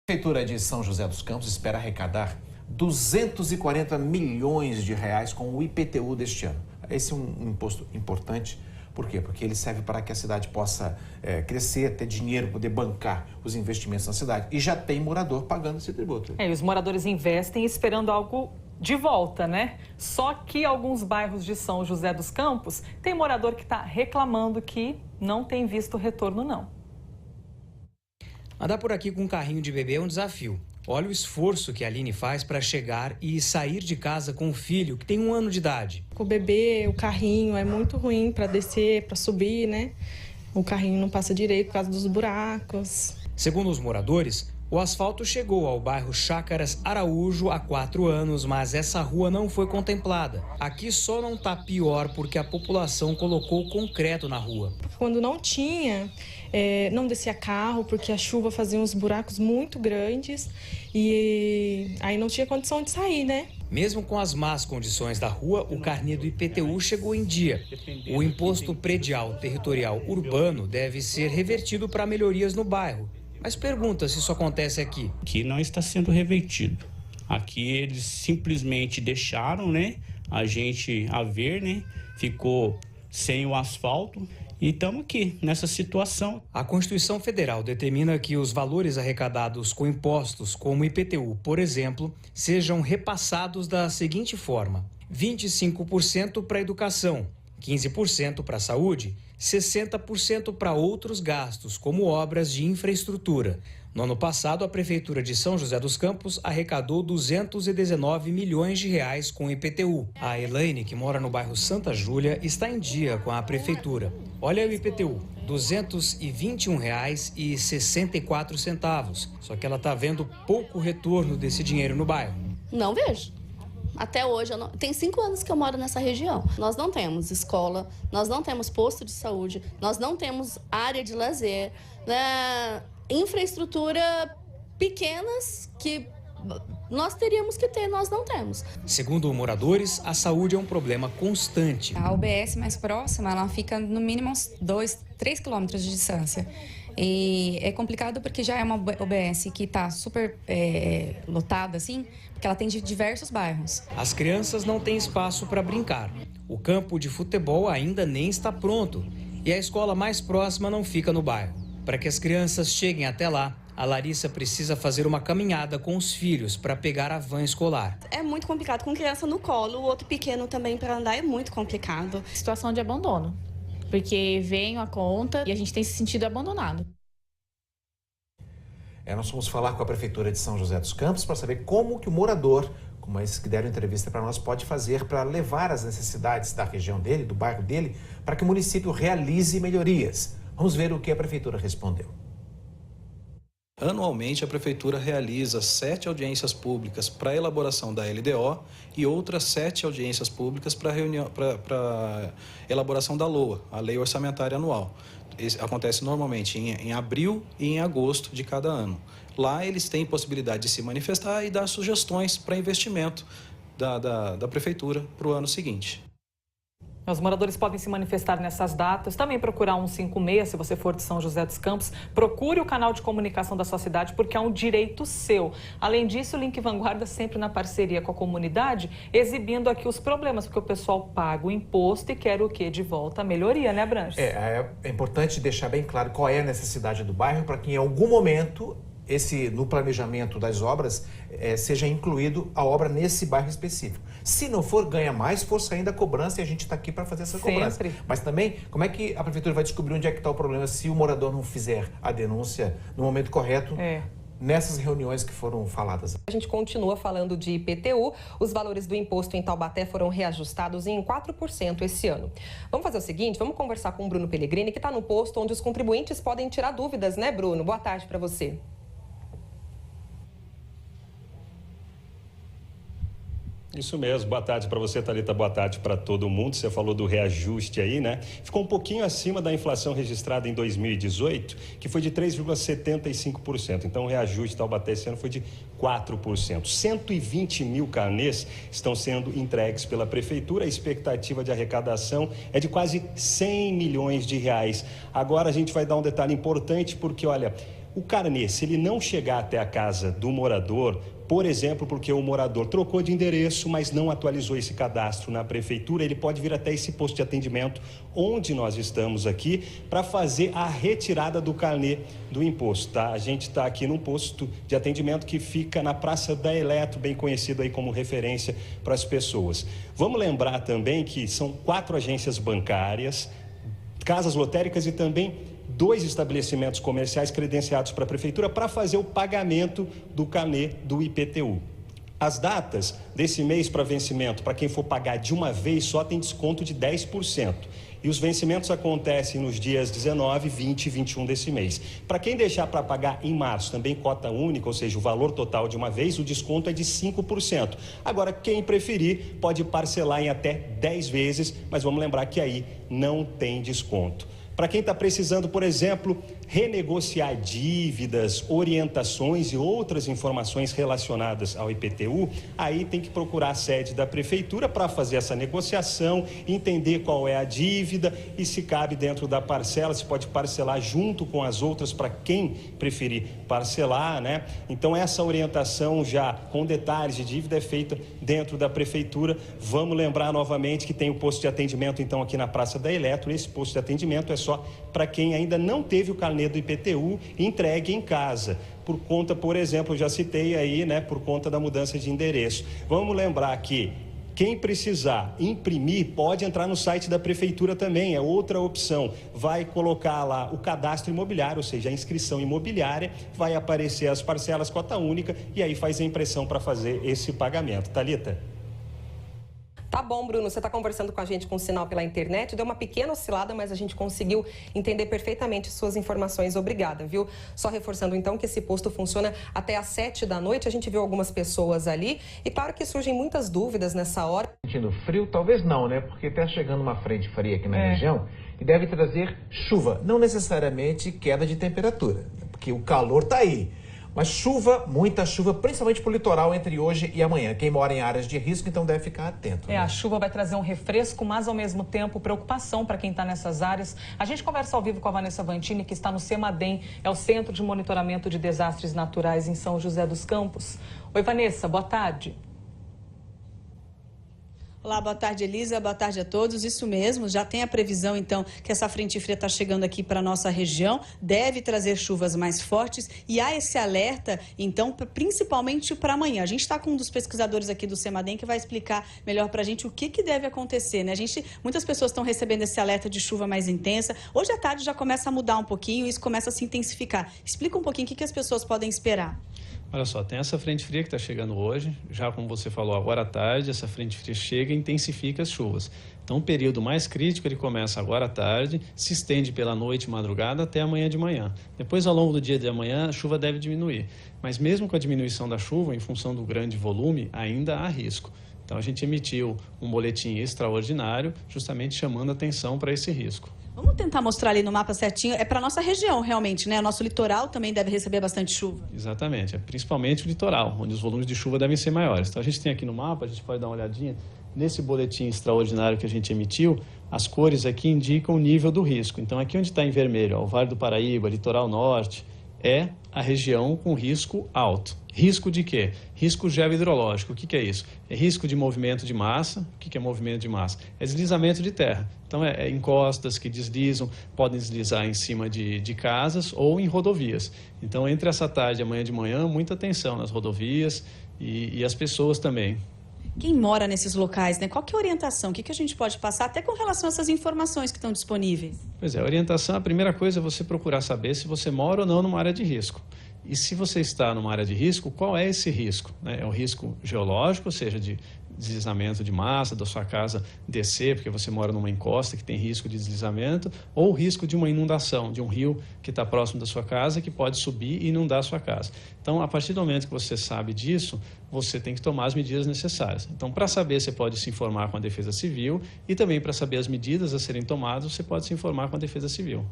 A Prefeitura de São José dos Campos espera arrecadar 240 milhões de reais com o IPTU deste ano. Esse é um imposto importante. Por quê? Porque ele serve para que a cidade possa crescer, ter dinheiro, poder bancar os investimentos na cidade. E já tem morador pagando esse tributo. E os moradores investem esperando algo de volta, né? Só que alguns bairros de São José dos Campos tem morador que está reclamando que não tem visto retorno, não. Andar por aqui com um carrinho de bebê é um desafio. Olha o esforço que a Aline faz para chegar e sair de casa com o filho, que tem 1 ano de idade. O bebê, o carrinho é muito ruim para descer, para subir, né? O carrinho não passa direito por causa dos buracos. Segundo os moradores, o asfalto chegou ao bairro Chácaras Araújo há 4 anos, mas essa rua não foi contemplada. Aqui só não está pior porque a população colocou concreto na rua. Quando não tinha, não descia carro, porque a chuva fazia uns buracos muito grandes e aí não tinha condição de sair, né? Mesmo com as más condições da rua, o carnê do IPTU chegou em dia. O Imposto Predial Territorial Urbano deve ser revertido para melhorias no bairro. Mas pergunta se isso acontece aqui. Aqui não está sendo revertido. Aqui eles simplesmente deixaram, né, a gente a ver, né, ficou sem o asfalto e estamos aqui nessa situação. A Constituição Federal determina que os valores arrecadados com impostos, como IPTU, por exemplo, sejam repassados da seguinte forma: 25% para a educação, 15% para a saúde, 60% para outros gastos, como obras de infraestrutura. No ano passado, a Prefeitura de São José dos Campos arrecadou 219 milhões de reais com IPTU. A Elaine, que mora no bairro Santa Júlia, está em dia com a Prefeitura. Olha o IPTU, R$ 221,64. Só que ela está vendo pouco retorno desse dinheiro no bairro. Não vejo. Até hoje, tem 5 anos que eu moro nessa região. Nós não temos escola, nós não temos posto de saúde, nós não temos área de lazer, né? Infraestrutura pequenas que nós teríamos que ter, nós não temos. Segundo moradores, a saúde é um problema constante. A UBS mais próxima, ela fica no mínimo uns 2, 3 quilômetros de distância. E é complicado porque já é uma UBS que está super lotada, assim, porque ela atende diversos bairros. As crianças não têm espaço para brincar. O campo de futebol ainda nem está pronto e a escola mais próxima não fica no bairro. Para que as crianças cheguem até lá, a Larissa precisa fazer uma caminhada com os filhos para pegar a van escolar. É muito complicado, com criança no colo, o outro pequeno também para andar é muito complicado. Situação de abandono. Porque vem a conta e a gente tem se sentido abandonado. Nós vamos falar com a Prefeitura de São José dos Campos para saber como que o morador, como esses que deram entrevista para nós, pode fazer para levar as necessidades da região dele, do bairro dele, para que o município realize melhorias. Vamos ver o que a Prefeitura respondeu. Anualmente, a Prefeitura realiza 7 audiências públicas para a elaboração da LDO e outras 7 audiências públicas para a elaboração da LOA, a Lei Orçamentária Anual. Isso acontece normalmente em abril e em agosto de cada ano. Lá eles têm possibilidade de se manifestar e dar sugestões para investimento da Prefeitura para o ano seguinte. Os moradores podem se manifestar nessas datas, também procurar 156, se você for de São José dos Campos. Procure o canal de comunicação da sua cidade, porque é um direito seu. Além disso, o Link Vanguarda sempre na parceria com a comunidade, exibindo aqui os problemas, porque o pessoal paga o imposto e quer o quê? De volta a melhoria, né, Branches? É importante deixar bem claro qual é a necessidade do bairro para que em algum momento no planejamento das obras, seja incluído a obra nesse bairro específico. Se não for, ganha mais força ainda a cobrança e a gente está aqui para fazer essa cobrança. Mas também, como é que a Prefeitura vai descobrir onde é que está o problema se o morador não fizer a denúncia no momento correto? Nessas reuniões que foram faladas. A gente continua falando de IPTU. Os valores do imposto em Taubaté foram reajustados em 4% esse ano. Vamos fazer o seguinte, vamos conversar com o Bruno Pellegrini, que está no posto onde os contribuintes podem tirar dúvidas, né, Bruno? Boa tarde para você. Isso mesmo, boa tarde para você, Thalita, boa tarde para todo mundo. Você falou do reajuste aí, né? Ficou um pouquinho acima da inflação registrada em 2018, que foi de 3,75%. Então o reajuste Taubaté esse ano foi de 4%. 120 mil carnês estão sendo entregues pela Prefeitura. A expectativa de arrecadação é de quase 100 milhões de reais. Agora a gente vai dar um detalhe importante, porque olha, O carnê, se ele não chegar até a casa do morador, por exemplo, porque o morador trocou de endereço, mas não atualizou esse cadastro na prefeitura, ele pode vir até esse posto de atendimento onde nós estamos aqui para fazer a retirada do carnê do imposto, tá? A gente está aqui num posto de atendimento que fica na Praça da Eletro, bem conhecido aí como referência para as pessoas. Vamos lembrar também que são 4 agências bancárias, casas lotéricas e também 2 estabelecimentos comerciais credenciados para a prefeitura para fazer o pagamento do carnê do IPTU. As datas desse mês para vencimento, para quem for pagar de uma vez, só tem desconto de 10%. E os vencimentos acontecem nos dias 19, 20 e 21 desse mês. Para quem deixar para pagar em março, também cota única, ou seja, o valor total de uma vez, o desconto é de 5%. Agora, quem preferir pode parcelar em até 10 vezes, mas vamos lembrar que aí não tem desconto. Para quem está precisando, por exemplo, renegociar dívidas, orientações e outras informações relacionadas ao IPTU, aí tem que procurar a sede da prefeitura para fazer essa negociação, entender qual é a dívida e se cabe dentro da parcela, se pode parcelar junto com as outras para quem preferir parcelar, né? Então essa orientação já com detalhes de dívida é feita dentro da prefeitura. Vamos lembrar novamente que tem o posto de atendimento então aqui na Praça da Eletro. Esse posto de atendimento é só para quem ainda não teve o carnê do IPTU entregue em casa, por conta, por exemplo, eu já citei aí, né, por conta da mudança de endereço. Vamos lembrar que quem precisar imprimir pode entrar no site da prefeitura também, é outra opção. Vai colocar lá o cadastro imobiliário, ou seja, a inscrição imobiliária, vai aparecer as parcelas cota única e aí faz a impressão para fazer esse pagamento. Thalita? Tá bom, Bruno, você está conversando com a gente com sinal pela internet, deu uma pequena oscilada, mas a gente conseguiu entender perfeitamente suas informações. Obrigada, viu? Só reforçando então que esse posto funciona até às 7 da noite, a gente viu algumas pessoas ali e claro que surgem muitas dúvidas nessa hora. Sentindo frio? Talvez não, né? Porque está chegando uma frente fria aqui na região e deve trazer chuva, não necessariamente queda de temperatura, porque o calor está aí. Mas chuva, muita chuva, principalmente para o litoral entre hoje e amanhã. Quem mora em áreas de risco, então deve ficar atento. Né? A chuva vai trazer um refresco, mas ao mesmo tempo preocupação para quem está nessas áreas. A gente conversa ao vivo com a Vanessa Vantini, que está no CEMADEM, é o Centro de Monitoramento de Desastres Naturais em São José dos Campos. Oi, Vanessa, boa tarde. Olá, boa tarde, Elisa, boa tarde a todos. Isso mesmo, já tem a previsão, então, que essa frente fria está chegando aqui para a nossa região, deve trazer chuvas mais fortes e há esse alerta, então, principalmente para amanhã. A gente está com um dos pesquisadores aqui do CEMADEM que vai explicar melhor para a gente o que deve acontecer, né? Muitas pessoas estão recebendo esse alerta de chuva mais intensa. Hoje à tarde já começa a mudar um pouquinho e isso começa a se intensificar. Explica um pouquinho o que as pessoas podem esperar. Olha só, tem essa frente fria que está chegando hoje, já como você falou, agora à tarde, essa frente fria chega e intensifica as chuvas. Então, o período mais crítico, ele começa agora à tarde, se estende pela noite e madrugada até amanhã de manhã. Depois, ao longo do dia de amanhã, a chuva deve diminuir. Mas mesmo com a diminuição da chuva, em função do grande volume, ainda há risco. Então, a gente emitiu um boletim extraordinário, justamente chamando atenção para esse risco. Vamos tentar mostrar ali no mapa certinho. É para a nossa região, realmente, né? O nosso litoral também deve receber bastante chuva. Exatamente, principalmente o litoral, onde os volumes de chuva devem ser maiores. Então, a gente tem aqui no mapa, a gente pode dar uma olhadinha. Nesse boletim extraordinário que a gente emitiu, as cores aqui indicam o nível do risco. Então, aqui onde está em vermelho, ó, o Vale do Paraíba, Litoral Norte, é a região com risco alto. Risco de quê? Risco geohidrológico. O que é isso? É risco de movimento de massa. O que é movimento de massa? É deslizamento de terra. Então, é encostas que deslizam, podem deslizar em cima de casas ou em rodovias. Então, entre essa tarde e amanhã de manhã, muita atenção nas rodovias e as pessoas também. Quem mora nesses locais, né? Qual que é a orientação? O que a gente pode passar até com relação a essas informações que estão disponíveis? Pois é, a orientação, a primeira coisa é você procurar saber se você mora ou não numa área de risco. E se você está numa área de risco, qual é esse risco? É o risco geológico, ou seja, de deslizamento de massa, da sua casa descer, porque você mora numa encosta que tem risco de deslizamento, ou o risco de uma inundação, de um rio que está próximo da sua casa, que pode subir e inundar a sua casa. Então, a partir do momento que você sabe disso, você tem que tomar as medidas necessárias. Então, para saber, você pode se informar com a Defesa Civil e também para saber as medidas a serem tomadas, você pode se informar com a Defesa Civil.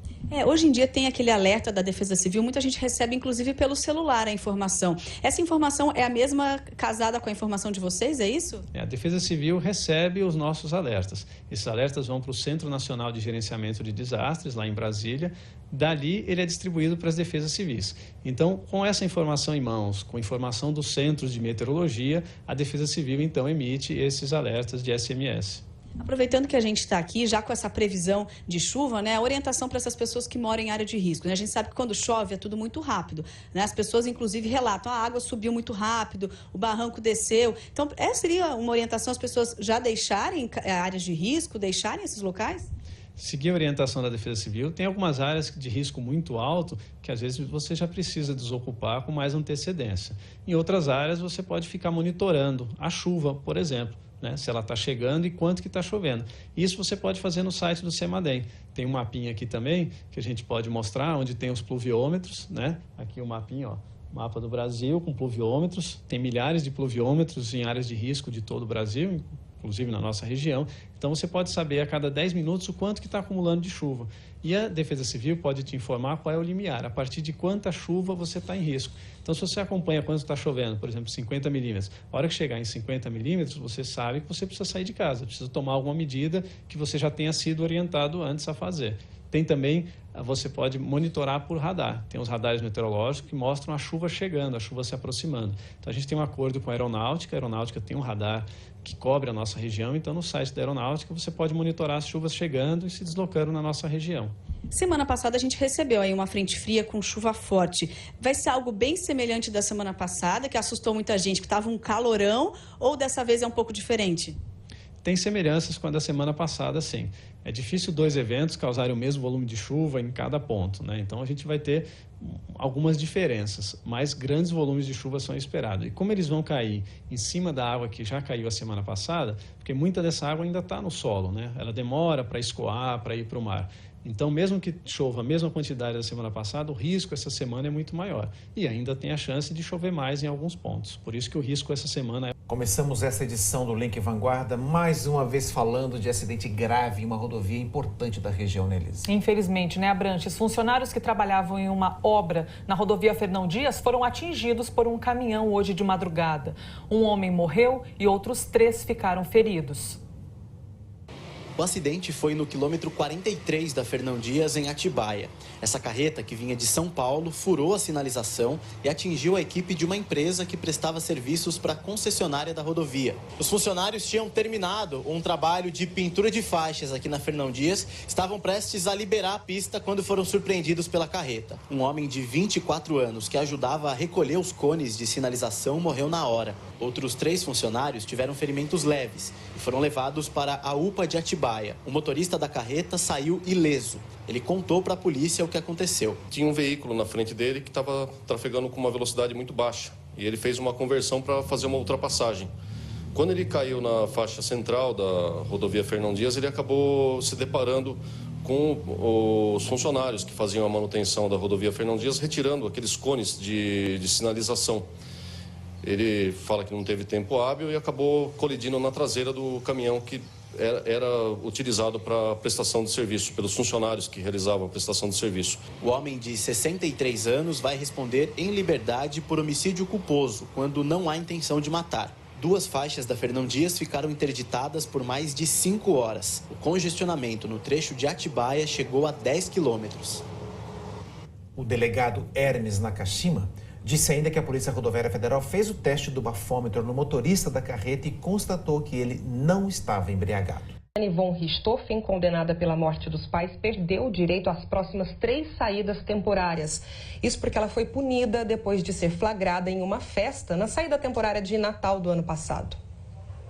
Hoje em dia tem aquele alerta da Defesa Civil, muita gente recebe inclusive pelo celular a informação. Essa informação é a mesma casada com a informação de vocês, é isso? A Defesa Civil recebe os nossos alertas. Esses alertas vão para o Centro Nacional de Gerenciamento de Desastres, lá em Brasília. Dali, ele é distribuído para as defesas civis. Então, com essa informação em mãos, com informação dos centros de meteorologia, a Defesa Civil, então, emite esses alertas de SMS. Aproveitando que a gente está aqui, já com essa previsão de chuva, né, a orientação para essas pessoas que moram em área de risco. Né? A gente sabe que quando chove é tudo muito rápido. Né? As pessoas, inclusive, relatam, a água subiu muito rápido, o barranco desceu. Então, essa seria uma orientação as pessoas já deixarem áreas de risco, deixarem esses locais? Seguir a orientação da Defesa Civil, tem algumas áreas de risco muito alto que às vezes você já precisa desocupar com mais antecedência. Em outras áreas você pode ficar monitorando a chuva, por exemplo, né? Se ela está chegando e quanto que está chovendo. Isso você pode fazer no site do CEMADEM. Tem um mapinha aqui também que a gente pode mostrar onde tem os pluviômetros, né? Aqui o mapinha, ó. Mapa do Brasil com pluviômetros. Tem milhares de pluviômetros em áreas de risco de todo o Brasil, inclusive na nossa região. Então você pode saber a cada 10 minutos o quanto que está acumulando de chuva. E a Defesa Civil pode te informar qual é o limiar, a partir de quanta chuva você está em risco. Então se você acompanha quanto está chovendo, por exemplo, 50 milímetros, a hora que chegar em 50 milímetros, você sabe que você precisa sair de casa, precisa tomar alguma medida que você já tenha sido orientado antes a fazer. Tem também, você pode monitorar por radar. Tem os radares meteorológicos que mostram a chuva chegando, a chuva se aproximando. Então a gente tem um acordo com a aeronáutica tem um radar que cobre a nossa região, então no site da aeronáutica você pode monitorar as chuvas chegando e se deslocando na nossa região. Semana passada a gente recebeu aí uma frente fria com chuva forte. Vai ser algo bem semelhante da semana passada, que assustou muita gente, que estava um calorão, ou dessa vez é um pouco diferente? Tem semelhanças com a da semana passada, sim. É difícil dois eventos causarem o mesmo volume de chuva em cada ponto, né? Então a gente vai ter algumas diferenças, mas grandes volumes de chuva são esperados. E como eles vão cair em cima da água que já caiu a semana passada, porque muita dessa água ainda está no solo, né? Ela demora para escoar, para ir para o mar. Então, mesmo que chova a mesma quantidade da semana passada, o risco essa semana é muito maior. E ainda tem a chance de chover mais em alguns pontos. Por isso que o risco essa semana é... Começamos essa edição do Link Vanguarda, mais uma vez falando de acidente grave em uma rodovia importante da região, Nelise. Infelizmente, né, Abrantes? Funcionários que trabalhavam em uma obra na rodovia Fernão Dias foram atingidos por um caminhão hoje de madrugada. Um homem morreu e outros 3 ficaram feridos. O acidente foi no quilômetro 43 da Fernão Dias, em Atibaia. Essa carreta, que vinha de São Paulo, furou a sinalização e atingiu a equipe de uma empresa que prestava serviços para a concessionária da rodovia. Os funcionários tinham terminado um trabalho de pintura de faixas aqui na Fernão Dias, estavam prestes a liberar a pista quando foram surpreendidos pela carreta. Um homem de 24 anos que ajudava a recolher os cones de sinalização morreu na hora. Outros 3 funcionários tiveram ferimentos leves e foram levados para a UPA de Atibaia. O motorista da carreta saiu ileso. Ele contou para a polícia o que aconteceu. Tinha um veículo na frente dele que estava trafegando com uma velocidade muito baixa. E ele fez uma conversão para fazer uma ultrapassagem. Quando ele caiu na faixa central da rodovia Fernão Dias, ele acabou se deparando com os funcionários que faziam a manutenção da rodovia Fernão Dias, retirando aqueles cones de sinalização. Ele fala que não teve tempo hábil e acabou colidindo na traseira do caminhão que era utilizado para prestação de serviço, pelos funcionários que realizavam a prestação de serviço. O homem de 63 anos vai responder em liberdade por homicídio culposo, quando não há intenção de matar. 2 faixas da Fernão Dias ficaram interditadas por mais de 5 horas. O congestionamento no trecho de Atibaia chegou a 10 quilômetros. O delegado Hermes Nakashima disse ainda que a Polícia Rodoviária Federal fez o teste do bafômetro no motorista da carreta e constatou que ele não estava embriagado. Anne von Richthofen, condenada pela morte dos pais, perdeu o direito às próximas 3 saídas temporárias. Isso porque ela foi punida depois de ser flagrada em uma festa na saída temporária de Natal do ano passado.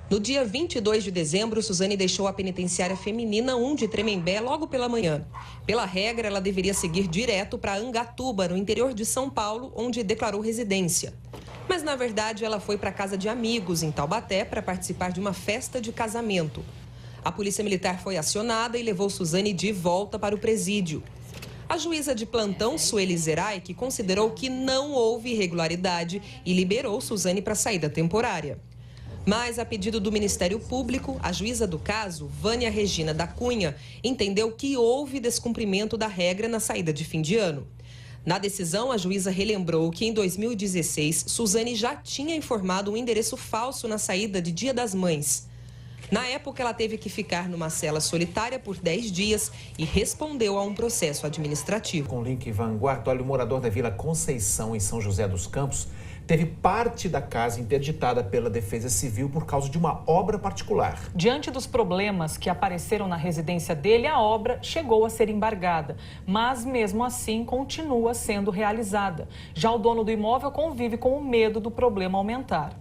No dia 22 de dezembro, Suzane deixou a penitenciária feminina 1 de Tremembé logo pela manhã. Pela regra, ela deveria seguir direto para Angatuba, no interior de São Paulo, onde declarou residência. Mas, na verdade, ela foi para a casa de amigos em Taubaté para participar de uma festa de casamento. A polícia militar foi acionada e levou Suzane de volta para o presídio. A juíza de plantão, Sueli Zerai, que considerou que não houve irregularidade e liberou Suzane para a saída temporária. Mas, a pedido do Ministério Público, a juíza do caso, Vânia Regina da Cunha, entendeu que houve descumprimento da regra na saída de fim de ano. Na decisão, a juíza relembrou que em 2016, Suzane já tinha informado um endereço falso na saída de Dia das Mães. Na época, ela teve que ficar numa cela solitária por 10 dias e respondeu a um processo administrativo. Com o link Vanguarda, olha, o morador da Vila Conceição, em São José dos Campos, teve parte da casa interditada pela Defesa Civil por causa de uma obra particular. Diante dos problemas que apareceram na residência dele, a obra chegou a ser embargada, mas mesmo assim continua sendo realizada. Já o dono do imóvel convive com o medo do problema aumentar.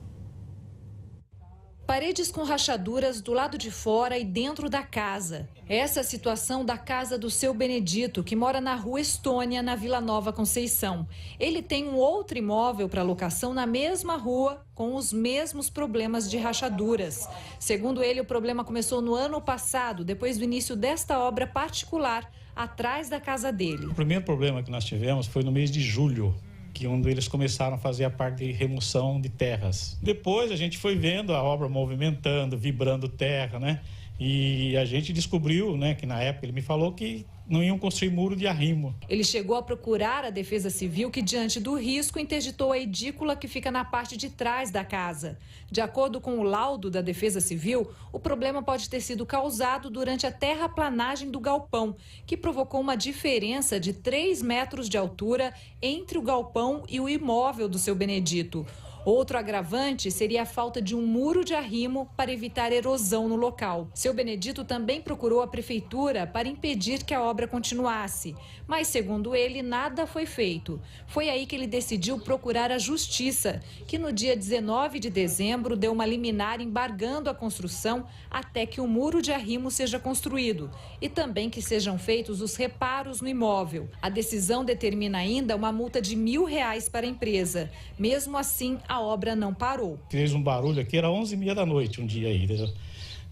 Paredes com rachaduras do lado de fora e dentro da casa. Essa é a situação da casa do seu Benedito, que mora na Rua Estônia, na Vila Nova Conceição. Ele tem um outro imóvel para locação na mesma rua, com os mesmos problemas de rachaduras. Segundo ele, o problema começou no ano passado, depois do início desta obra particular, atrás da casa dele. O primeiro problema que nós tivemos foi no mês de julho, que onde eles começaram a fazer a parte de remoção de terras. Depois a gente foi vendo a obra movimentando, vibrando terra, né? E a gente descobriu, né, que na época ele me falou que não iam construir muro de arrimo. Ele chegou a procurar a Defesa Civil, que diante do risco interditou a edícula que fica na parte de trás da casa. De acordo com o laudo da Defesa Civil, o problema pode ter sido causado durante a terraplanagem do galpão, que provocou uma diferença de 3 metros de altura entre o galpão e o imóvel do seu Benedito. Outro agravante seria a falta de um muro de arrimo para evitar erosão no local. Seu Benedito também procurou a prefeitura para impedir que a obra continuasse, mas, segundo ele, nada foi feito. Foi aí que ele decidiu procurar a Justiça, que no dia 19 de dezembro deu uma liminar embargando a construção até que o muro de arrimo seja construído e também que sejam feitos os reparos no imóvel. A decisão determina ainda uma multa de R$1.000 para a empresa. Mesmo assim, a obra não parou. Fez um barulho aqui, era 11h30 da noite um dia aí, entendeu?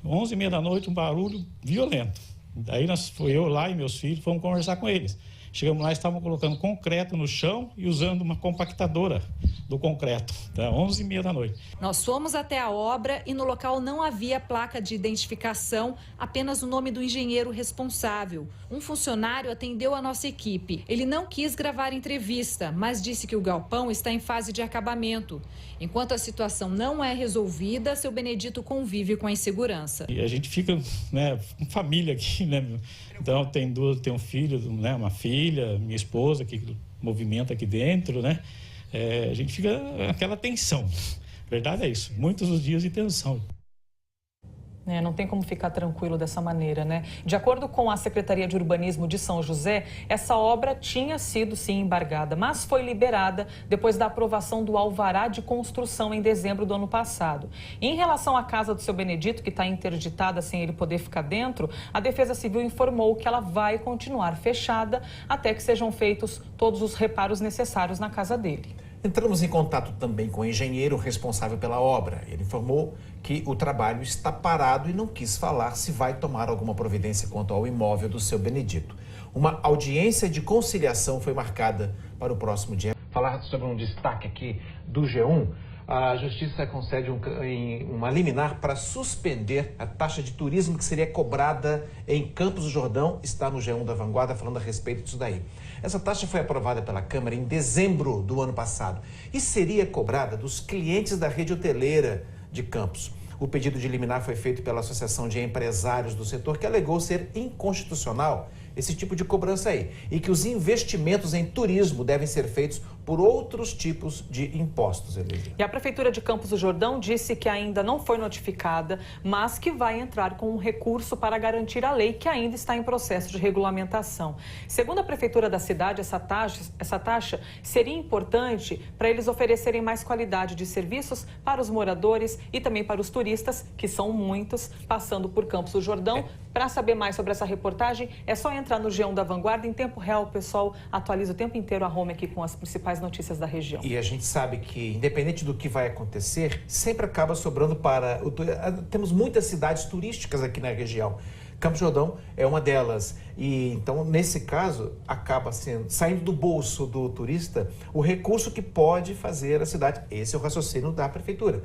11h30 da noite, um barulho violento. Daí foi eu lá e meus filhos, fomos conversar com eles. Chegamos lá, estavam colocando concreto no chão e usando uma compactadora do concreto. Então, 11h30 da noite. Nós fomos até a obra e no local não havia placa de identificação, apenas o nome do engenheiro responsável. Um funcionário atendeu a nossa equipe. Ele não quis gravar entrevista, mas disse que o galpão está em fase de acabamento. Enquanto a situação não é resolvida, seu Benedito convive com a insegurança. E a gente fica, né, com família aqui, né? Então tem um filho, né, uma filha, minha esposa que movimenta aqui dentro, né? A gente fica naquela tensão. A verdade é isso, muitos os dias de tensão. Não tem como ficar tranquilo dessa maneira, né? De acordo com a Secretaria de Urbanismo de São José, essa obra tinha sido, sim, embargada, mas foi liberada depois da aprovação do alvará de construção em dezembro do ano passado. E em relação à casa do seu Benedito, que está interditada sem ele poder ficar dentro, a Defesa Civil informou que ela vai continuar fechada até que sejam feitos todos os reparos necessários na casa dele. Entramos em contato também com o engenheiro responsável pela obra. Ele informou que o trabalho está parado e não quis falar se vai tomar alguma providência quanto ao imóvel do seu Benedito. Uma audiência de conciliação foi marcada para o próximo dia. Falar sobre um destaque aqui do G1. A Justiça concede uma liminar para suspender a taxa de turismo que seria cobrada em Campos do Jordão. Está no G1 da Vanguarda falando a respeito disso daí. Essa taxa foi aprovada pela Câmara em dezembro do ano passado e seria cobrada dos clientes da rede hoteleira de Campos. O pedido de liminar foi feito pela Associação de Empresários do setor, que alegou ser inconstitucional esse tipo de cobrança aí e que os investimentos em turismo devem ser feitos por outros tipos de impostos, Elisa. E a Prefeitura de Campos do Jordão disse que ainda não foi notificada, mas que vai entrar com um recurso para garantir a lei, que ainda está em processo de regulamentação. Segundo a Prefeitura da cidade, essa taxa seria importante para eles oferecerem mais qualidade de serviços para os moradores e também para os turistas, que são muitos, passando por Campos do Jordão. Para saber mais sobre essa reportagem, é só entrar no G1 da Vanguarda. Em tempo real, o pessoal atualiza o tempo inteiro a home aqui com as principais notícias da região. E a gente sabe que, independente do que vai acontecer, sempre acaba sobrando para... Temos muitas cidades turísticas aqui na região. Campos do Jordão é uma delas. E então, nesse caso, acaba saindo do bolso do turista o recurso que pode fazer a cidade. Esse é o raciocínio da prefeitura.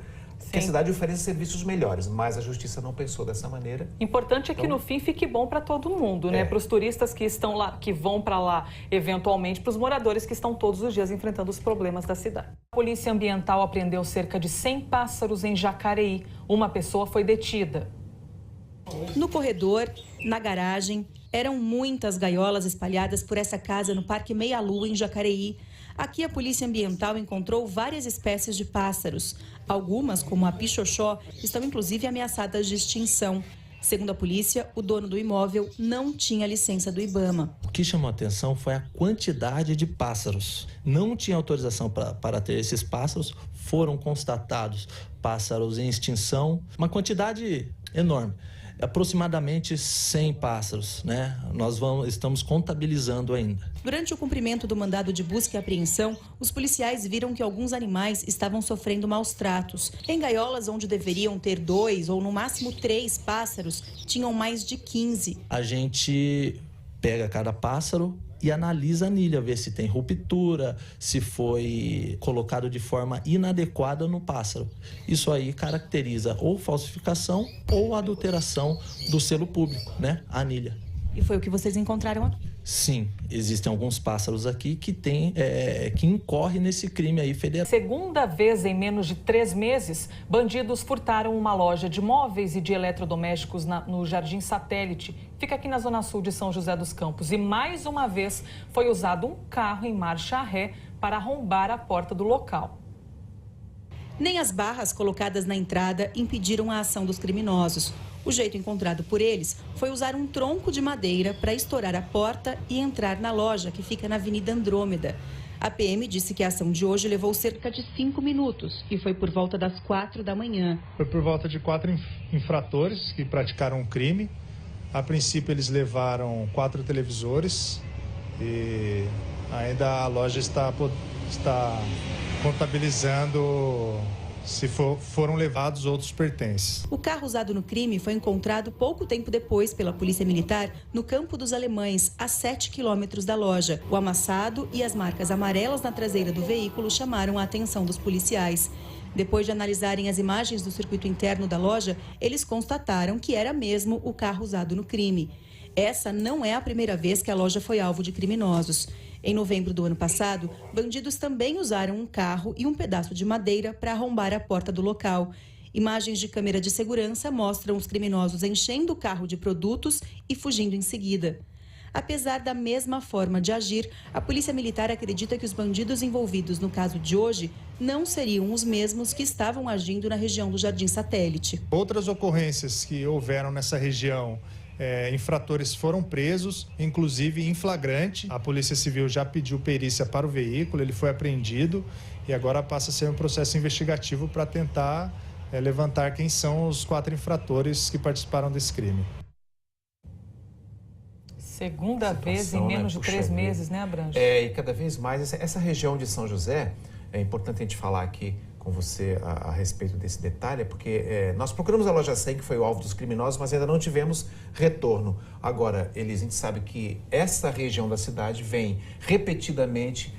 Que a cidade oferece serviços melhores, mas a justiça não pensou dessa maneira. Importante é que no fim fique bom para todo mundo, né? Para os turistas que estão lá, que vão para lá eventualmente, para os moradores que estão todos os dias enfrentando os problemas da cidade. A Polícia Ambiental apreendeu cerca de 100 pássaros em Jacareí. Uma pessoa foi detida. No corredor, na garagem, eram muitas gaiolas espalhadas por essa casa no Parque Meia Lua, em Jacareí. Aqui a Polícia Ambiental encontrou várias espécies de pássaros. Algumas, como a pichoxó, estão inclusive ameaçadas de extinção. Segundo a polícia, o dono do imóvel não tinha licença do IBAMA. O que chamou a atenção foi a quantidade de pássaros. Não tinha autorização para ter esses pássaros. Foram constatados pássaros em extinção, uma quantidade enorme. Aproximadamente 100 pássaros, né? Estamos contabilizando ainda. Durante o cumprimento do mandado de busca e apreensão, os policiais viram que alguns animais estavam sofrendo maus tratos. Em gaiolas onde deveriam ter 2 ou no máximo 3 pássaros, tinham mais de 15. A gente pega cada pássaro e analisa a anilha, ver se tem ruptura, se foi colocado de forma inadequada no pássaro. Isso aí caracteriza ou falsificação ou adulteração do selo público, né? A anilha. E foi o que vocês encontraram aqui? Sim, existem alguns pássaros aqui que incorrem nesse crime aí federal. Segunda vez em menos de 3 meses, bandidos furtaram uma loja de móveis e de eletrodomésticos no Jardim Satélite. Fica aqui na zona sul de São José dos Campos. E mais uma vez foi usado um carro em marcha ré para arrombar a porta do local. Nem as barras colocadas na entrada impediram a ação dos criminosos. O jeito encontrado por eles foi usar um tronco de madeira para estourar a porta e entrar na loja, que fica na Avenida Andrômeda. A PM disse que a ação de hoje levou cerca de 5 minutos e foi por volta das 4 da manhã. Foi por volta de 4 infratores que praticaram um crime. A princípio, eles levaram 4 televisores e ainda a loja está contabilizando se foram levados outros pertences. O carro usado no crime foi encontrado pouco tempo depois pela Polícia Militar no Campo dos Alemães, a 7 quilômetros da loja. O amassado e as marcas amarelas na traseira do veículo chamaram a atenção dos policiais. Depois de analisarem as imagens do circuito interno da loja, eles constataram que era mesmo o carro usado no crime. Essa não é a primeira vez que a loja foi alvo de criminosos. Em novembro do ano passado, bandidos também usaram um carro e um pedaço de madeira para arrombar a porta do local. Imagens de câmera de segurança mostram os criminosos enchendo o carro de produtos e fugindo em seguida. Apesar da mesma forma de agir, a Polícia Militar acredita que os bandidos envolvidos no caso de hoje não seriam os mesmos que estavam agindo na região do Jardim Satélite. Outras ocorrências que houveram nessa região, infratores foram presos, inclusive em flagrante. A Polícia Civil já pediu perícia para o veículo, ele foi apreendido e agora passa a ser um processo investigativo para tentar levantar quem são os 4 infratores que participaram desse crime. Segunda vez em menos de 3 meses, né, Abrantes? E cada vez mais, essa região de São José, é importante a gente falar aqui com você a respeito desse detalhe, porque nós procuramos a loja 100, que foi o alvo dos criminosos, mas ainda não tivemos retorno. Agora, Elis, a gente sabe que essa região da cidade vem repetidamente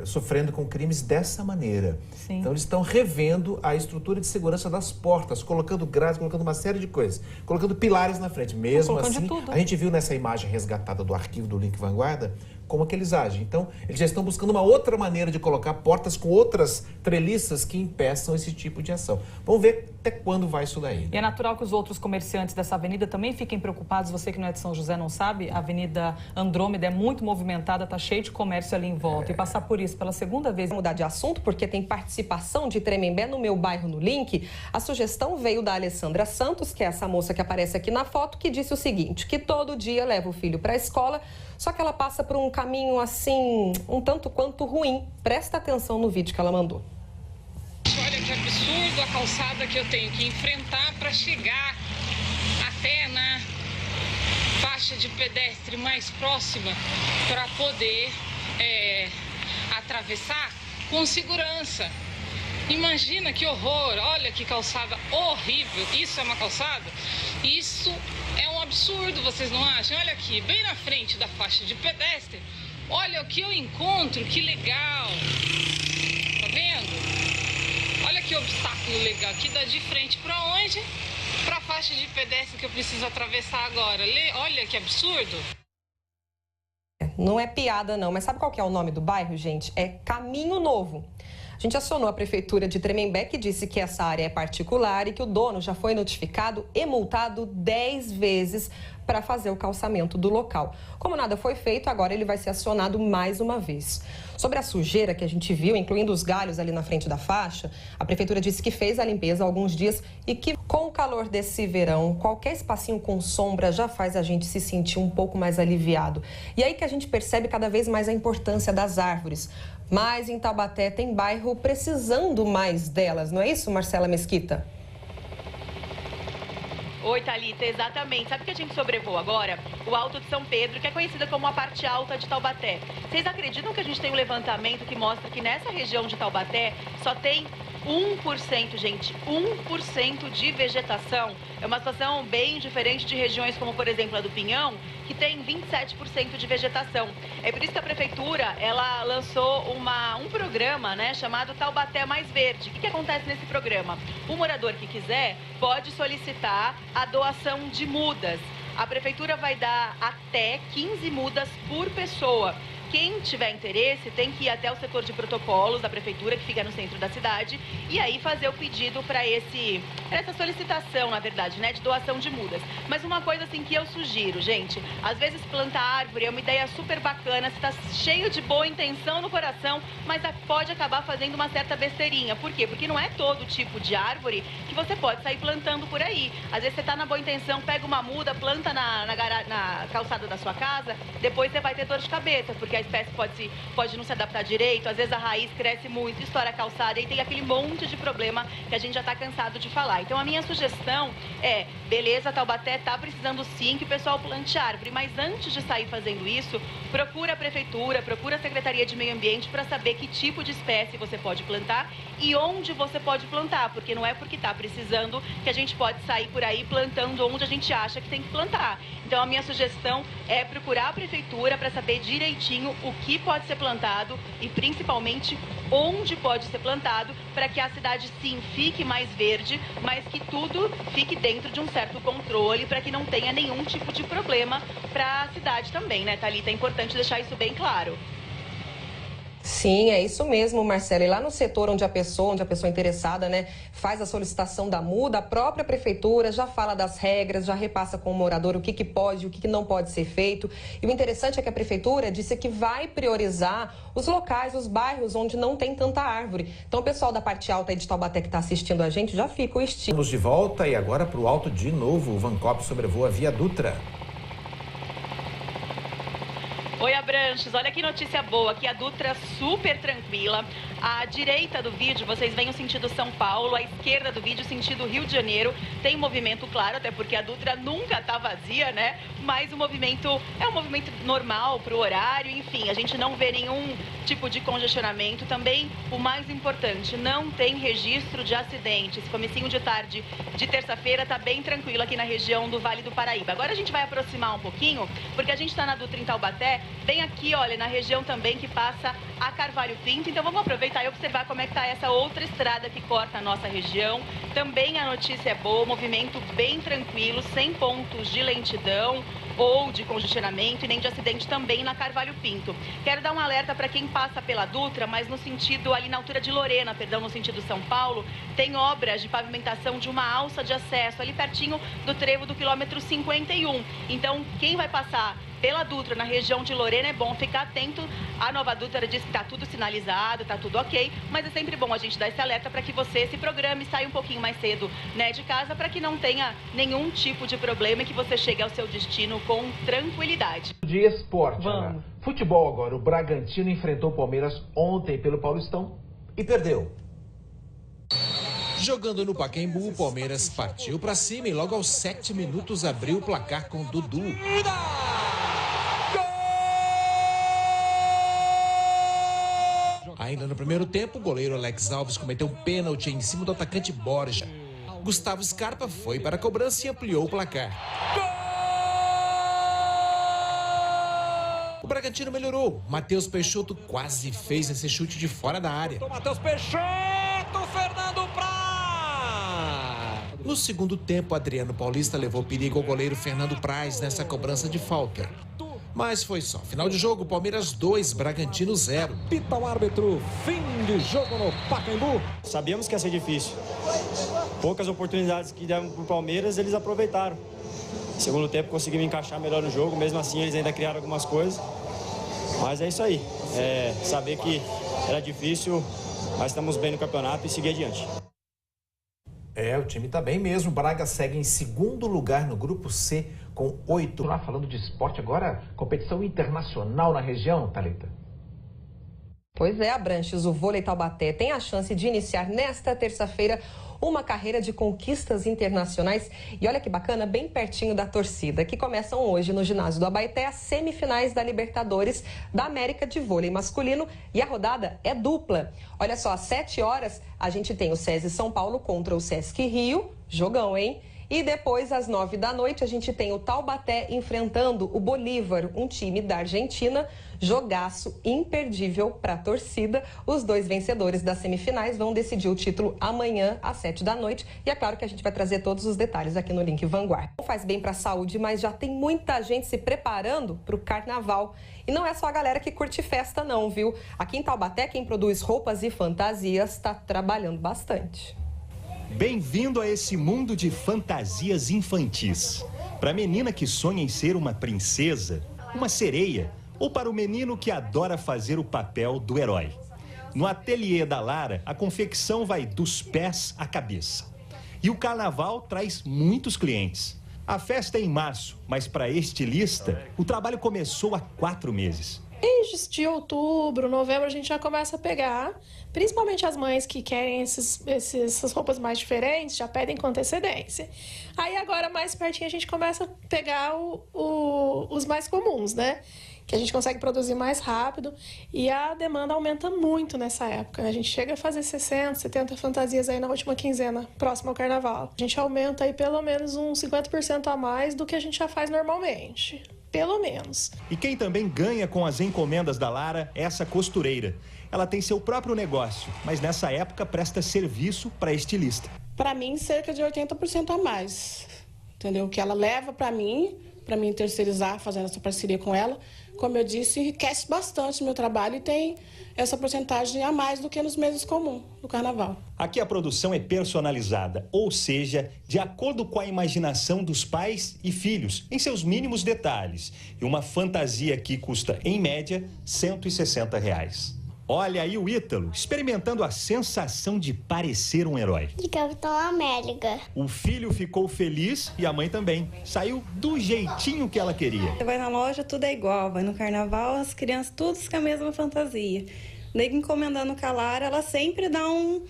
sofrendo com crimes dessa maneira. Sim. Então, eles estão revendo a estrutura de segurança das portas, colocando grades, colocando uma série de coisas, colocando pilares na frente. Mesmo assim, a gente viu nessa imagem resgatada do arquivo do Link Vanguarda como que eles agem. Então, eles já estão buscando uma outra maneira de colocar portas com outras treliças que impeçam esse tipo de ação. Vamos ver até quando vai isso daí. Né? E é natural que os outros comerciantes dessa avenida também fiquem preocupados. Você que não é de São José não sabe, a Avenida Andrômeda é muito movimentada, está cheio de comércio ali em volta. E passar por isso pela segunda vez... Vou mudar de assunto porque tem participação de Tremembé no Meu Bairro no Link. A sugestão veio da Alessandra Santos, que é essa moça que aparece aqui na foto, que disse o seguinte, que todo dia leva o filho para a escola, só que ela passa por um caminho assim, um tanto quanto ruim. Presta atenção no vídeo que ela mandou. Olha que absurdo a calçada que eu tenho que enfrentar para chegar até na faixa de pedestre mais próxima para poder atravessar com segurança. Imagina que horror, olha que calçada horrível. Isso é uma calçada? Isso é um absurdo, vocês não acham? Olha aqui, bem na frente da faixa de pedestre, olha o que eu encontro, que legal. Tá vendo? Olha que obstáculo legal, aqui dá de frente para onde? Para a faixa de pedestre que eu preciso atravessar agora. Olha que absurdo. Não é piada não, mas sabe qual que é o nome do bairro, gente? É Caminho Novo. A gente acionou a Prefeitura de Tremembé, que disse que essa área é particular e que o dono já foi notificado e multado 10 vezes para fazer o calçamento do local. Como nada foi feito, agora ele vai ser acionado mais uma vez. Sobre a sujeira que a gente viu, incluindo os galhos ali na frente da faixa, a Prefeitura disse que fez a limpeza há alguns dias e que com o calor desse verão, qualquer espacinho com sombra já faz a gente se sentir um pouco mais aliviado. E aí que a gente percebe cada vez mais a importância das árvores. Mas em Taubaté tem bairro precisando mais delas, não é isso, Marcela Mesquita? Oi, Thalita, exatamente. Sabe o que a gente sobrevoa agora? O Alto de São Pedro, que é conhecida como a parte alta de Taubaté. Vocês acreditam que a gente tem um levantamento que mostra que nessa região de Taubaté só tem 1%, gente, 1% de vegetação? É uma situação bem diferente de regiões como, por exemplo, a do Pinhão, que tem 27% de vegetação. É por isso que a Prefeitura, ela lançou um programa, né, chamado Taubaté Mais Verde. O que acontece nesse programa? O morador que quiser pode solicitar a doação de mudas. A Prefeitura vai dar até 15 mudas por pessoa. Quem tiver interesse tem que ir até o setor de protocolos da Prefeitura, que fica no centro da cidade, e aí fazer o pedido para essa solicitação, na verdade, né, de doação de mudas. Mas uma coisa assim que eu sugiro, gente, às vezes plantar árvore é uma ideia super bacana, você está cheio de boa intenção no coração, mas pode acabar fazendo uma certa besteirinha. Por quê? Porque não é todo tipo de árvore que você pode sair plantando por aí. Às vezes você está na boa intenção, pega uma muda, planta na calçada da sua casa, depois você vai ter dor de cabeça, porque a espécie pode não se adaptar direito, às vezes a raiz cresce muito, estoura a calçada e tem aquele monte de problema que a gente já está cansado de falar. Então a minha sugestão é, beleza, Taubaté está precisando sim que o pessoal plante árvore, mas antes de sair fazendo isso, procura a Prefeitura, procura a Secretaria de Meio Ambiente para saber que tipo de espécie você pode plantar e onde você pode plantar, porque não é porque está precisando que a gente pode sair por aí plantando onde a gente acha que tem que plantar. Então a minha sugestão é procurar a Prefeitura para saber direitinho o que pode ser plantado e principalmente onde pode ser plantado para que a cidade sim fique mais verde, mas que tudo fique dentro de um certo controle para que não tenha nenhum tipo de problema para a cidade também, né, Thalita? É importante deixar isso bem claro. Sim, é isso mesmo, Marcela. E lá no setor onde a pessoa interessada, né, faz a solicitação da muda, a própria prefeitura já fala das regras, já repassa com o morador o que pode e o que não pode ser feito. E o interessante é que a prefeitura disse que vai priorizar os locais, os bairros onde não tem tanta árvore. Então o pessoal da parte alta aí de Taubaté que está assistindo a gente já fica o estilo. Estamos de volta e agora para o alto de novo. O Vancop sobrevoa Via Dutra. Oi, Abranches, olha que notícia boa, aqui a Dutra super tranquila. À direita do vídeo, vocês veem o sentido São Paulo, à esquerda do vídeo, o sentido Rio de Janeiro. Tem movimento, claro, até porque a Dutra nunca tá vazia, né? Mas o movimento é um movimento normal para o horário, enfim, a gente não vê nenhum tipo de congestionamento. Também, o mais importante, não tem registro de acidentes. Comecinho de tarde de terça-feira tá bem tranquilo aqui na região do Vale do Paraíba. Agora a gente vai aproximar um pouquinho, porque a gente tá na Dutra em Taubaté, bem aqui, olha, na região também que passa a Carvalho Pinto. Então vamos aproveitar e observar como é que tá essa outra estrada que corta a nossa região. Também a notícia é boa, movimento bem tranquilo, sem pontos de lentidão ou de congestionamento e nem de acidente também na Carvalho Pinto. Quero dar um alerta para quem passa pela Dutra, mas no sentido ali na altura de Lorena, perdão, no sentido São Paulo, tem obras de pavimentação de uma alça de acesso ali pertinho do trevo do quilômetro 51. Então, quem vai passar pela Dutra, na região de Lorena, é bom ficar atento. A nova Dutra diz que está tudo sinalizado, está tudo ok, mas é sempre bom a gente dar esse alerta para que você se programe e saia um pouquinho mais cedo, né, de casa, para que não tenha nenhum tipo de problema e que você chegue ao seu destino com tranquilidade. De esporte, Ana. Futebol agora. O Bragantino enfrentou o Palmeiras ontem pelo Paulistão e perdeu. Jogando no Pacaembu, o Palmeiras partiu para cima e logo aos 7 minutos abriu o placar com Dudu. Ainda no primeiro tempo, o goleiro Alex Alves cometeu um pênalti em cima do atacante Borja. Gustavo Scarpa foi para a cobrança e ampliou o placar. O Bragantino melhorou. Matheus Peixoto quase fez esse chute de fora da área. Matheus Peixoto, Fernando Praz! No segundo tempo, Adriano Paulista levou perigo ao goleiro Fernando Praz nessa cobrança de falta. Mas foi só. Final de jogo, Palmeiras 2, Bragantino 0. Pita o árbitro, fim de jogo no Pacaembu. Sabíamos que ia ser difícil. Poucas oportunidades que deram para o Palmeiras, eles aproveitaram. Segundo tempo, conseguimos encaixar melhor no jogo. Mesmo assim, eles ainda criaram algumas coisas. Mas é isso aí. Saber que era difícil, mas estamos bem no campeonato e seguir adiante. O time está bem mesmo. Braga segue em segundo lugar no grupo C com 8. Lá falando de esporte agora, competição internacional na região, Thalita. Pois é, Abranches, o vôlei Taubaté tem a chance de iniciar nesta terça-feira uma carreira de conquistas internacionais. E olha que bacana, bem pertinho da torcida, que começam hoje no ginásio do Abaeté as semifinais da Libertadores da América de vôlei masculino. E a rodada é dupla. Olha só, às 7 horas a gente tem o SESI São Paulo contra o Sesc Rio. Jogão, hein? E depois, às 9 da noite, a gente tem o Taubaté enfrentando o Bolívar, um time da Argentina. Jogaço imperdível para a torcida. Os dois vencedores das semifinais vão decidir o título amanhã, às 7 da noite. E é claro que a gente vai trazer todos os detalhes aqui no Link Vanguard. Não faz bem para a saúde, mas já tem muita gente se preparando para o carnaval. E não é só a galera que curte festa não, viu? Aqui em Taubaté, quem produz roupas e fantasias está trabalhando bastante. Bem-vindo a esse mundo de fantasias infantis. Para a menina que sonha em ser uma princesa, uma sereia, ou para o menino que adora fazer o papel do herói. No ateliê da Lara, a confecção vai dos pés à cabeça. E o carnaval traz muitos clientes. A festa é em março, mas para estilista, o trabalho começou há 4 meses. Desde outubro, novembro, a gente já começa a pegar, principalmente as mães que querem essas roupas mais diferentes, já pedem com antecedência. Aí agora, mais pertinho, a gente começa a pegar os mais comuns, né? Que a gente consegue produzir mais rápido e a demanda aumenta muito nessa época. A gente chega a fazer 60, 70 fantasias aí na última quinzena, próximo ao carnaval. A gente aumenta aí pelo menos uns 50% a mais do que a gente já faz normalmente. Pelo menos. E quem também ganha com as encomendas da Lara é essa costureira. Ela tem seu próprio negócio, mas nessa época presta serviço para estilista. Para mim, cerca de 80% a mais. Entendeu? Que ela leva para mim terceirizar, fazendo essa parceria com ela. Como eu disse, enriquece bastante o meu trabalho e tem essa porcentagem a mais do que nos meses comuns do carnaval. Aqui a produção é personalizada, ou seja, de acordo com a imaginação dos pais e filhos, em seus mínimos detalhes. E uma fantasia aqui custa, em média, R$160. Olha aí o Ítalo, experimentando a sensação de parecer um herói. De Capitão América. O filho ficou feliz e a mãe também. Saiu do jeitinho que ela queria. Você vai na loja, tudo é igual. Vai no carnaval, as crianças todas com a mesma fantasia. Daí, encomendando com a Lara, ela sempre dá um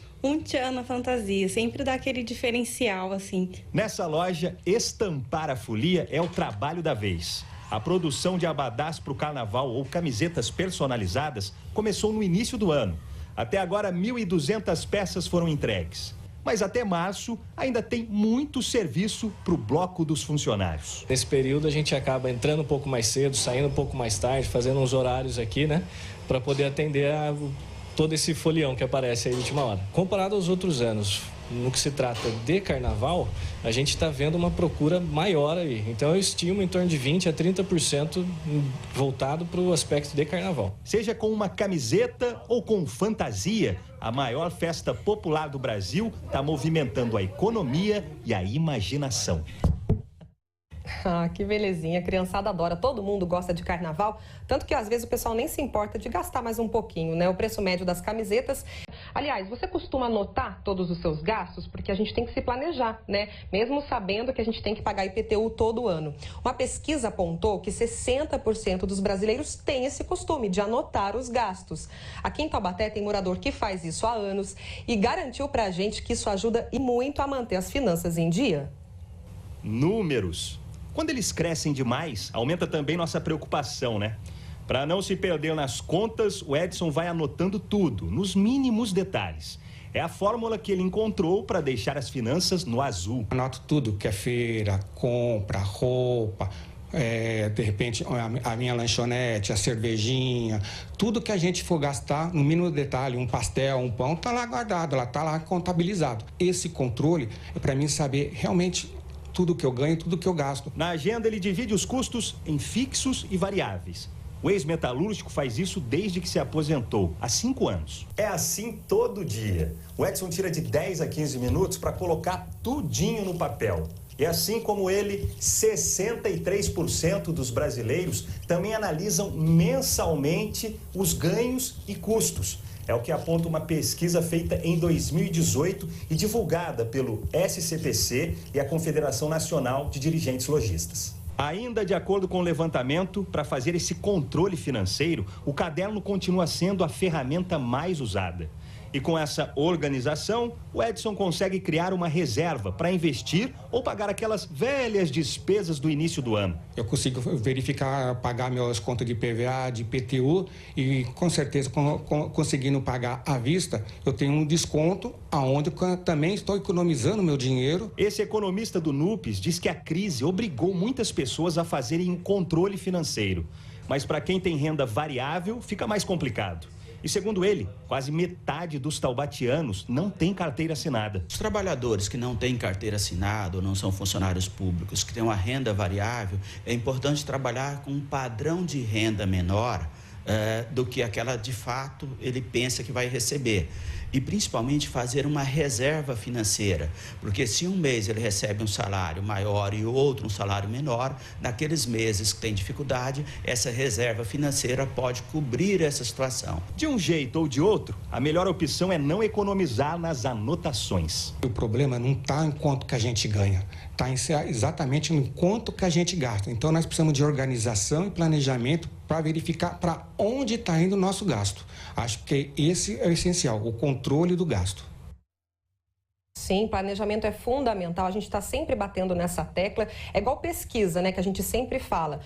tchan na fantasia. Sempre dá aquele diferencial, assim. Nessa loja, estampar a folia é o trabalho da vez. A produção de abadás para o carnaval ou camisetas personalizadas começou no início do ano. Até agora, 1.200 peças foram entregues. Mas até março ainda tem muito serviço para o bloco dos funcionários. Nesse período a gente acaba entrando um pouco mais cedo, saindo um pouco mais tarde, fazendo uns horários aqui, né? Para poder atender a todo esse folião que aparece aí de última hora. Comparado aos outros anos, no que se trata de carnaval, a gente está vendo uma procura maior aí. Então eu estimo em torno de 20% a 30% voltado para o aspecto de carnaval. Seja com uma camiseta ou com fantasia, a maior festa popular do Brasil está movimentando a economia e a imaginação. Ah, que belezinha, a criançada adora, todo mundo gosta de carnaval, tanto que às vezes o pessoal nem se importa de gastar mais um pouquinho, né? O preço médio das camisetas. Aliás, você costuma anotar todos os seus gastos? Porque a gente tem que se planejar, né? Mesmo sabendo que a gente tem que pagar IPTU todo ano. Uma pesquisa apontou que 60% dos brasileiros têm esse costume de anotar os gastos. Aqui em Taubaté tem morador que faz isso há anos e garantiu pra gente que isso ajuda e muito a manter as finanças em dia. Números. Quando eles crescem demais, aumenta também nossa preocupação, né? Para não se perder nas contas, o Edson vai anotando tudo, nos mínimos detalhes. É a fórmula que ele encontrou para deixar as finanças no azul. Anoto tudo que é feira, compra, roupa, de repente a minha lanchonete, a cervejinha, tudo que a gente for gastar, no mínimo detalhe, um pastel, um pão, está lá guardado, está lá contabilizado. Esse controle é para mim saber realmente tudo que eu ganho, tudo que eu gasto. Na agenda ele divide os custos em fixos e variáveis. O ex-metalúrgico faz isso desde que se aposentou, há 5 anos. É assim todo dia. O Edson tira de 10 a 15 minutos para colocar tudinho no papel. E assim como ele, 63% dos brasileiros também analisam mensalmente os ganhos e custos. É o que aponta uma pesquisa feita em 2018 e divulgada pelo SCPC e a Confederação Nacional de Dirigentes Lojistas. Ainda de acordo com o levantamento, para fazer esse controle financeiro, o caderno continua sendo a ferramenta mais usada. E com essa organização, o Edson consegue criar uma reserva para investir ou pagar aquelas velhas despesas do início do ano. Eu consigo verificar, pagar minhas contas de PVA, de IPTU e, com certeza, conseguindo pagar à vista, eu tenho um desconto aonde eu também estou economizando meu dinheiro. Esse economista do NUPES diz que a crise obrigou muitas pessoas a fazerem um controle financeiro. Mas para quem tem renda variável, fica mais complicado. E segundo ele, quase metade dos taubatianos não tem carteira assinada. Os trabalhadores que não têm carteira assinada ou não são funcionários públicos, que têm uma renda variável, é importante trabalhar com um padrão de renda menor do que aquela de fato ele pensa que vai receber. E principalmente fazer uma reserva financeira, porque se um mês ele recebe um salário maior e outro um salário menor, naqueles meses que tem dificuldade, essa reserva financeira pode cobrir essa situação. De um jeito ou de outro, a melhor opção é não economizar nas anotações. O problema não está em quanto que a gente ganha, está exatamente no quanto que a gente gasta. Então nós precisamos de organização e planejamento para verificar para onde está indo o nosso gasto. Acho que esse é o essencial, o controle do gasto. Sim, planejamento é fundamental, a gente está sempre batendo nessa tecla, é igual pesquisa, né, que a gente sempre fala.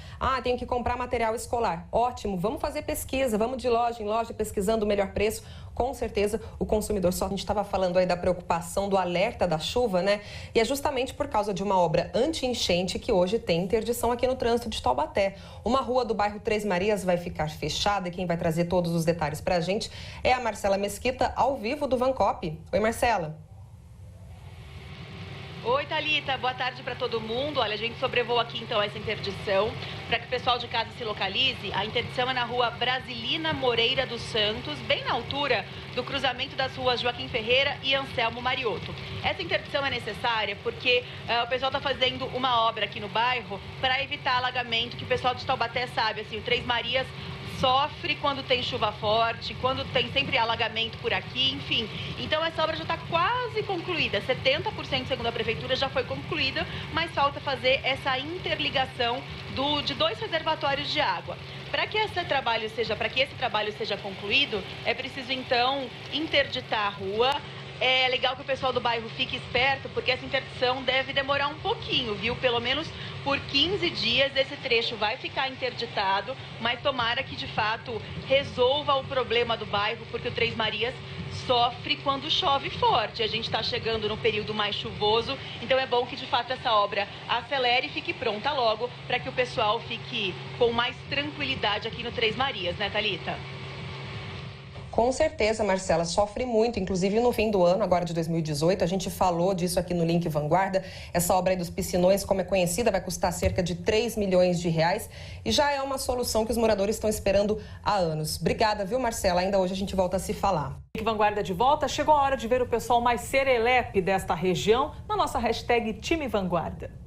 Tenho que comprar material escolar, ótimo, vamos fazer pesquisa, vamos de loja em loja pesquisando o melhor preço. Com certeza o consumidor só. A gente estava falando aí da preocupação do alerta da chuva, né? E é justamente por causa de uma obra anti-enchente que hoje tem interdição aqui no trânsito de Taubaté. Uma rua do bairro Três Marias vai ficar fechada e quem vai trazer todos os detalhes para a gente é a Marcela Mesquita, ao vivo do Vancop. Oi, Marcela. Oi, Thalita, boa tarde para todo mundo. Olha, a gente sobrevoa aqui então essa interdição. Para que o pessoal de casa se localize, a interdição é na rua Brasilina Moreira dos Santos, bem na altura do cruzamento das ruas Joaquim Ferreira e Anselmo Mariotto. Essa interdição é necessária porque o pessoal está fazendo uma obra aqui no bairro para evitar alagamento, que o pessoal de Taubaté sabe, assim, o Três Marias sofre quando tem chuva forte, quando tem sempre alagamento por aqui, enfim. Então essa obra já está quase concluída, 70% segundo a prefeitura já foi concluída, mas falta fazer essa interligação de 2 reservatórios de água. Para que esse trabalho seja concluído, é preciso então interditar a rua. É legal que o pessoal do bairro fique esperto, porque essa interdição deve demorar um pouquinho, viu? Pelo menos por 15 dias esse trecho vai ficar interditado, mas tomara que de fato resolva o problema do bairro, porque o Três Marias sofre quando chove forte. A gente está chegando no período mais chuvoso, então é bom que de fato essa obra acelere e fique pronta logo, para que o pessoal fique com mais tranquilidade aqui no Três Marias, né, Thalita? Com certeza, Marcela, sofre muito, inclusive no fim do ano, agora de 2018, a gente falou disso aqui no Link Vanguarda. Essa obra aí dos piscinões, como é conhecida, vai custar cerca de 3 milhões de reais e já é uma solução que os moradores estão esperando há anos. Obrigada, viu, Marcela? Ainda hoje a gente volta a se falar. Link Vanguarda de volta, chegou a hora de ver o pessoal mais serelepe desta região na nossa hashtag Time Vanguarda.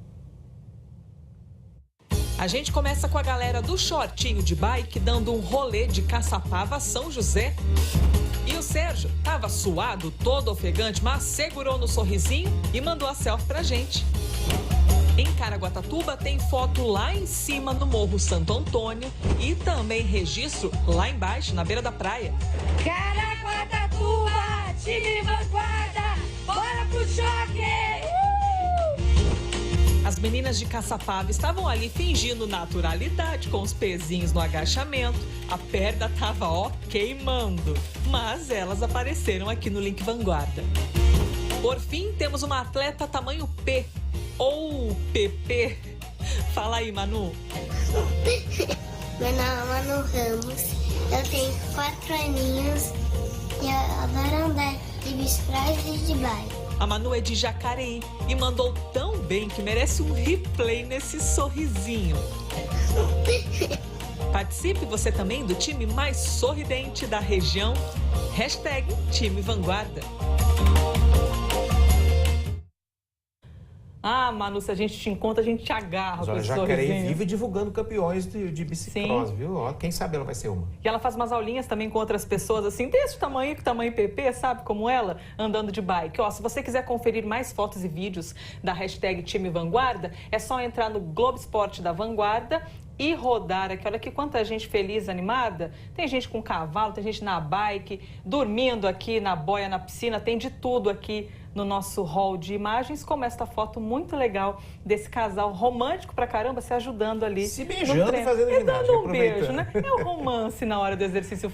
A gente começa com a galera do shortinho de bike dando um rolê de Caçapava a São José. E o Sérgio tava suado, todo ofegante, mas segurou no sorrisinho e mandou a selfie pra gente. Em Caraguatatuba tem foto lá em cima no Morro Santo Antônio e também registro lá embaixo, na beira da praia. Caraguatatuba, time Vanguarda, bora pro choque! As As meninas de Caçapava estavam ali fingindo naturalidade com os pezinhos no agachamento. A perna tava, ó, queimando. Mas elas apareceram aqui no Link Vanguarda. Por fim, temos uma atleta tamanho P, ou PP. Fala aí, Manu. Meu nome é Manu Ramos, eu tenho 4 aninhos e eu adoro andar de bicicleta e de bike. A Manu é de Jacareí e mandou tão bem que merece um replay nesse sorrisinho. Participe você também do time mais sorridente da região. Hashtag Time Vanguarda. Ah, Manu, se a gente te encontra, a gente te agarra. Mas olha, Jacareí vive divulgando campeões de bicicross, viu? Ó, quem sabe ela vai ser uma. E ela faz umas aulinhas também com outras pessoas, assim, desse tamanho, que tamanho PP, sabe? Como ela, andando de bike. Ó, se você quiser conferir mais fotos e vídeos da hashtag Time Vanguarda, é só entrar no Globo Esporte da Vanguarda e rodar aqui. Olha aqui quanta gente feliz, animada. Tem gente com cavalo, tem gente na bike, dormindo aqui na boia, na piscina, tem de tudo aqui no nosso hall de imagens, como esta foto muito legal desse casal romântico pra caramba, se ajudando ali. Se beijando e fazendo ginástica, dando um beijo, né? É o romance na hora do exercício